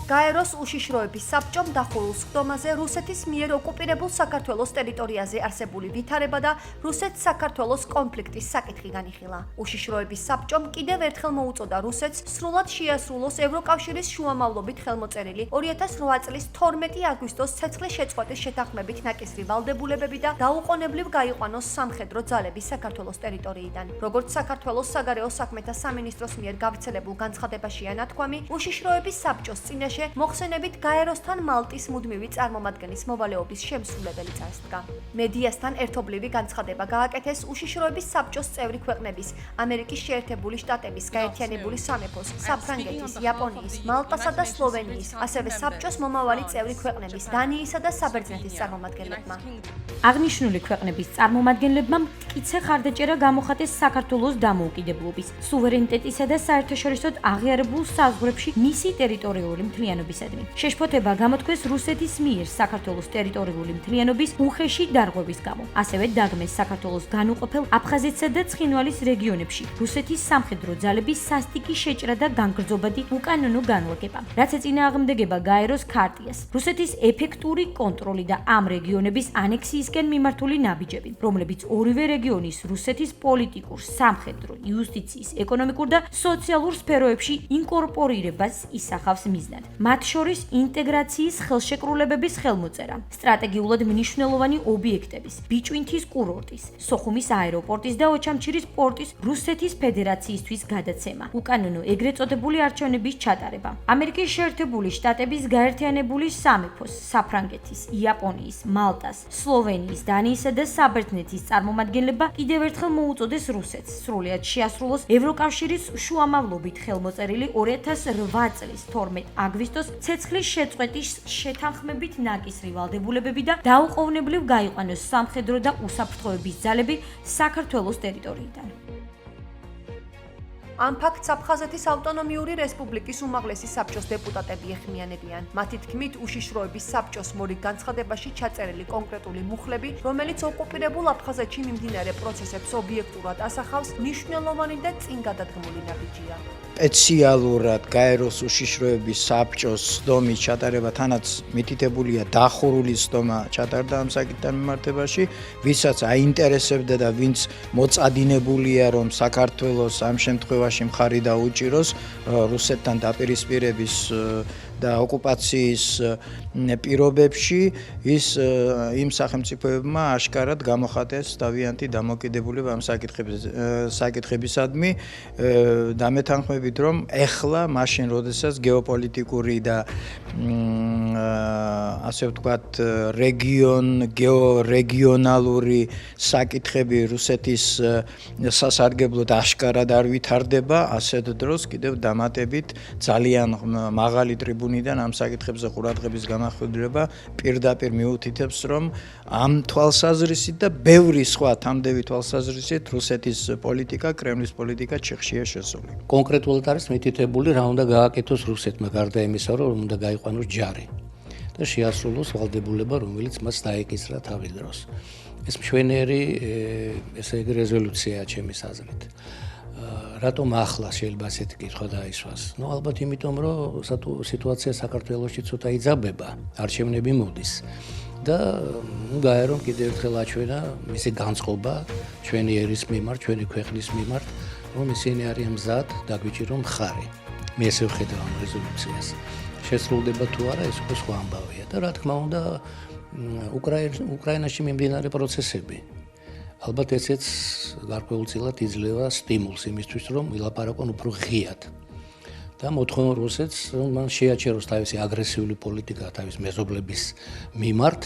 გაეროს უშიშროების საბჭომ დახურულ სხდომაზე რუსეთის მიერ ოკუპირებულ საქართველოს ტერიტორიაზე არსებული ვითარება და რუსეთ-საქართველოს კონფლიქტის საკითხი განიხილა. უშიშროების საბჭომ კიდევ ერთხელ მოუწოდა რუსეთს სრულად შეასრულოს ევროკავშირის შუამავლობით ხელმოწერილი 2008 წლის 12 აგვისტოს ცეცხლის შეწყვეტის შეთანხმებით ნაკისრი ვალდებულებები და დაუყოვნებლივ გაიყვანოს სამხედრო ძალები საქართველოს ტერიტორიიდან. როგორც საქართველოს საგარეო საქმეთა სამინისტროს მიერ გავრცელებულ განცხადებაშია ნათქვამი, უშიშროების საბჭოს წინაშე მოხსენებით გაეროსთან მალტის მუდმივი წარმომადგენლის მოვალეობის შემსრულებელი წარსდგა. მედიასთან ერთობლივი განცხადება გააკეთეს უშიშროების საბჭოს წევრი ქვეყნების, ამერიკის შეერთებული შტატების, გაერთიანებული სამეფოს, საფრანგეთის, იაპონიის, მალტასა და სლოვენიის, ასევე საბჭოს მომავალი წევრი ქვეყნების, დანიისა და საბერძნეთის წარმომადგენლებმა. აღნიშნული ქვეყნების წარმომადგენლებმა მტკიცე ხარდაჭერა გამოხატეს საქართველოს დამოუკიდებლობის, სუვერენიტეტისა და საერთაშორისოდ აღიარებულ საზღვრებში მისი ტერიტორიული მთლიანობისადმი. შეშფოთება გამოთქვეს რუსეთის მიერ საქართველოს ტერიტორიული მთლიანობის უხეში დარღვევის გამო. ასევე დაგმეს საქართველოს განუყოფელ აფხაზეთსა და ცხინვალის რეგიონებში რუსეთის სამხედრო ძალების სასტიკი შეჭრა და განგრძობადი უკანონო განლაგება, რაც ეწინააღმდეგება გაეროს ქარტიას, რუსეთის ეფექტური კონტროლი და ამ რეგიონების ანექსიისკენ მიმართული ნაბიჯები, რომლებიც ორივე რეგიონის რუსეთის პოლიტიკურ, სამხედრო, იუსტიციის, ეკონომიკურ და სოციალურ სფეროებში ინკორპორირებას ისახავს მიზნად. მათ შორის ინტეგრაციის ხელშეკრულებების ხელმოწერა, სტრატეგიულად მნიშვნელოვანი ობიექტების, ბიჭვინთის კურორტის, სოხუმის აეროპორტის და ოჩამჩირის პორტის რუსეთის ფედერაციისთვის გადაცემა, უკანონო ეგრეთ წოდებული არჩევნების ჩატარება, ამერიკის შეერთებული შტატების გაერთიანებული სამეფოს, საფრანგეთის, იაპონიის, მალტას, სლოვენიის, დანიისა და საბერძნეთის წარმომადგენლებმა კიდევ ერთხელ მოუწოდეს რუსეთს სრულად შეასრულოს ევროკავშირის შუამავლობით ხელმოწერილი 2008 წლის 12 აგვისტოს ცეცხლის შეწყვეტის შეთანხმებით ნაკისრი ვალდებულებები და დაუყოვნებლივ გაიყვანოს სამხედრო და უსაფრთხოების ძალები საქართველოს ტერიტორიიდან. ამ ფაქტს აფხაზეთის ავტონომიური რესპუბლიკის უმაღლესი საბჭოს დეპუტატები ეხმიანებიან. მათი თქმით, უშიშროების საბჭოს მორიგ განცხადებაში ჩაწერილი კონკრეტული მუხლები, რომელიც ოკუპირებულ აფხაზეთში მიმდინარე პროცესებს ობიექტურად ასახავს, მნიშვნელოვანი და წინ გადადგმული ნაბიჯია. სპეციალურად გაეროს უშიშროების საბჭოს სხდომის ჩატარება თანაც მითითებულია დახურული სხდომა ჩატარდა ამ საკითხთან მიმართებაში, ვისაც აინტერესებდა და ვინც მოწადინებულია, რომ საქართველოს ამ შემთხვევაში მხარი დაუჭიროს რუსეთთან დაპირისპირების და ოკუპაციის პირობებში, ის იმ სახელმწიფოებმა აშკარად გამოხატეს თავიანთი დამოკიდებულება ამ საკითხებისადმი, დამეთანხმებით, რომ ეხლა მაშინ, როდესაც გეოპოლიტიკური და ასე ვთქვათ, გეორეგიონალური საკითხები რუსეთის სასარგებლოდ აშკარად არ ვითარდება, ასეთ დროს კიდევ დამატებით ძალიან მაღალი ტრიბუნიდან ამ საკითხებზე ყურადღების გამახვილება პირდაპირ მიუთითებს, რომ ამ თვალსაზრისით და ბევრი სხვა თამდევი თვალსაზრისით რუსეთის პოლიტიკა, კრემლის პოლიტიკა ჩიხშია შესული. კონკრეტულად არის მითითებული, რა უნდა გააკეთოს რუსეთმა გარდა იმისა, რომ უნდა გაიყვანოს ჯარი და შეასრულოს ვალდებულება, რომელიც მას დაეკისრა თავის დროს. ეს მშვენიერი ესე იგი რეზოლუციაა ჩემის აზრით. რატომ ახლა შეიძლება ასეთი კითხვა დაისვას? ალბათ იმიტომ, რომ სიტუაცია საქართველოში ცოტა იძაბება, არჩევნები მოდის და გაერომ კიდევ ერთხელ აჩვენა მისი განწყობა ჩვენი ერის მიმართ, ჩვენი ქვეყნის მიმართ, რომ ისინი არიან მზად დაგვიჭირო მხარი. მე ესე ვხედავ ამ რეზოლუციას. შესრულდება თუ არა, ეს უკვე სხვა ამბავია და რა თქმა უნდა, უკრაინაში მიმდინარე პროცესები ალბათ ესეც გარკვეულწილად იძლევა სტიმულს იმისთვის, რომ ვილაპარაკონ უფრო ღიად და მოთხოვონ რუსეთს, რომ მან შეაჩეროს თავისი აგრესიული პოლიტიკა თავის მეზობლების მიმართ.